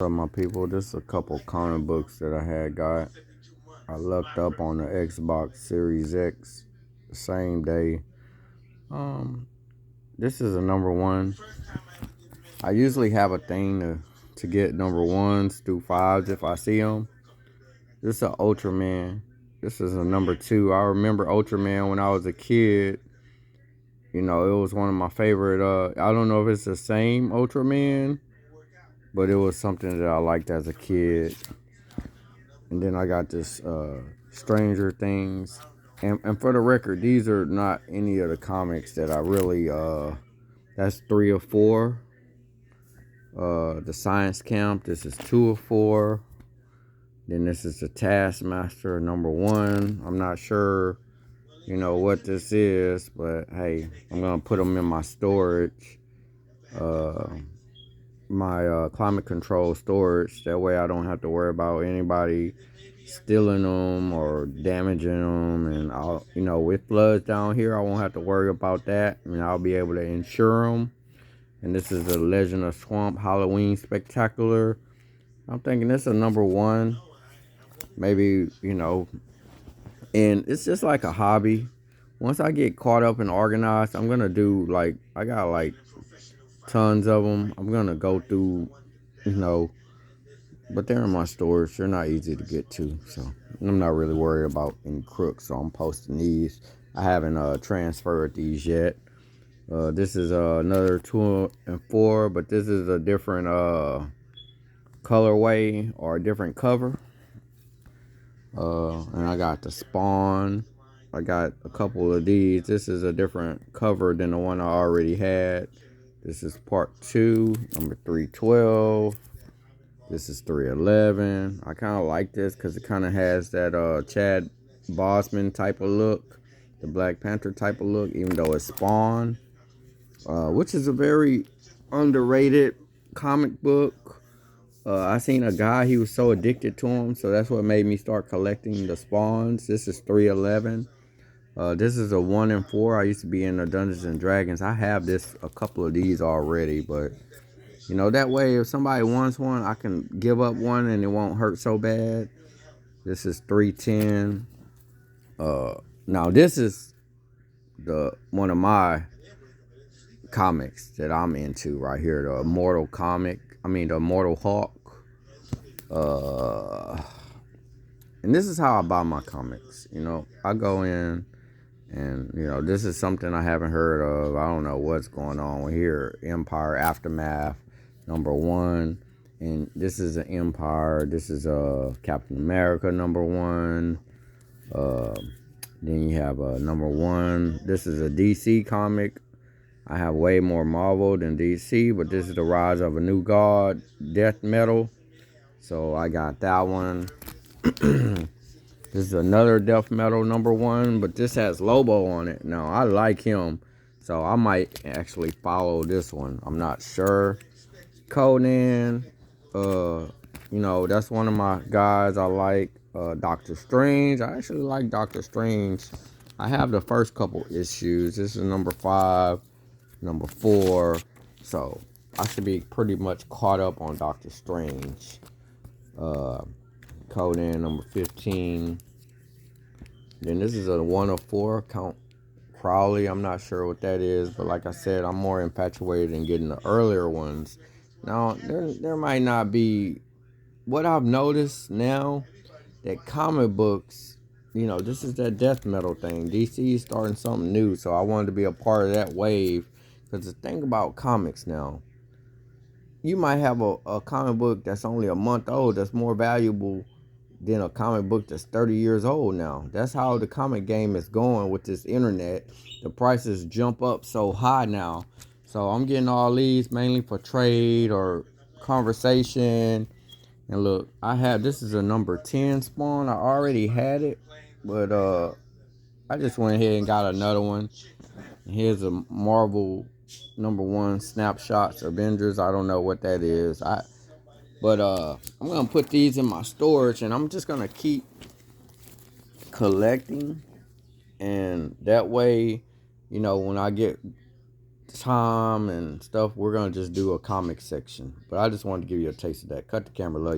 So my people, this is a couple comic books that I had got. I looked up on the Xbox Series X the same day. Um, this is a number one. I usually have a thing to get number ones through fives if I see them. This is a Ultraman. This is a number two. I remember Ultraman when I was a kid. You know, it was one of my favorite. I don't know if it's the same Ultraman, but it was something that I liked as a kid. And then I got this Stranger Things. And for the record, these are not any of the comics that I really that's 3 or 4. The Science Camp, this is 2 or 4. Then this is the Taskmaster number 1. I'm not sure, what this is, but hey, I'm gonna put them in my storage. My climate control storage. That way I don't have to worry about anybody stealing them or damaging them. And with floods down here, I won't have to worry about that. I'll be able to insure them. And this is the Legend of Swamp Halloween Spectacular. I'm thinking this is a number 1. Maybe, and it's just like a hobby. Once I get caught up and organized, I'm going to do I got tons of them. I'm going to go through, but they're in my storage. They're not easy to get to, so I'm not really worried about any crooks. So I'm posting these. I haven't transferred these yet. This is another 2 and 4, but this is a different colorway or a different cover. And I got the Spawn. I got a couple of these. This is a different cover than the one I already had. This is part 2, number 312. This is 311. I kind of like this because it kind of has that Chad Bosman type of look, the Black Panther type of look, even though it's Spawn, which is a very underrated comic book. I seen a guy, he was so addicted to him, so that's what made me start collecting the Spawns. This is 311. This is a 1 and 4. I used to be in the Dungeons and Dragons. I have a couple of these already, but that way, if somebody wants one, I can give up one and it won't hurt so bad. This is 310. Now this is the one of my comics that I'm into right here. The Immortal the Immortal Hulk. And this is how I buy my comics. I go in and, this is something I haven't heard of. I don't know what's going on here. Empire Aftermath. Number 1, and this is an Empire. This is Captain America number 1. Then you have number 1. This is a DC comic. I have way more Marvel than DC, but this is the Rise of a New God, Death Metal. So I got that one. This is another Death Metal number 1, but this has Lobo on it. Now I like him, so I might actually follow this one. I'm not sure. Conan, that's one of my guys I like. Doctor Strange, I actually like Doctor Strange. I have the first couple issues. This is number 5, number 4, so I should be pretty much caught up on Doctor Strange. Conan number 15. Then this is a 1 of 4, Count Crowley. I'm not sure what that is, but like I said, I'm more infatuated in getting the earlier ones. Now, there might not be, what I've noticed now, that comic books, this is that death metal thing. DC is starting something new, so I wanted to be a part of that wave. Because the thing about comics now, you might have a comic book that's only a month old that's more valuable than a comic book that's 30 years old now. That's how the comic game is going with this internet. The prices jump up so high now. So I'm getting all these mainly for trade or conversation. And look, this is a number 10 Spawn. I already had it, but I just went ahead and got another one. Here's a Marvel number 1 Snapshots Avengers. I don't know what that is. But I'm gonna put these in my storage, and I'm just gonna keep collecting, and that way, when I get Tom and stuff, we're gonna just do a comic section. But I just wanted to give you a taste of that. Cut the camera, love you.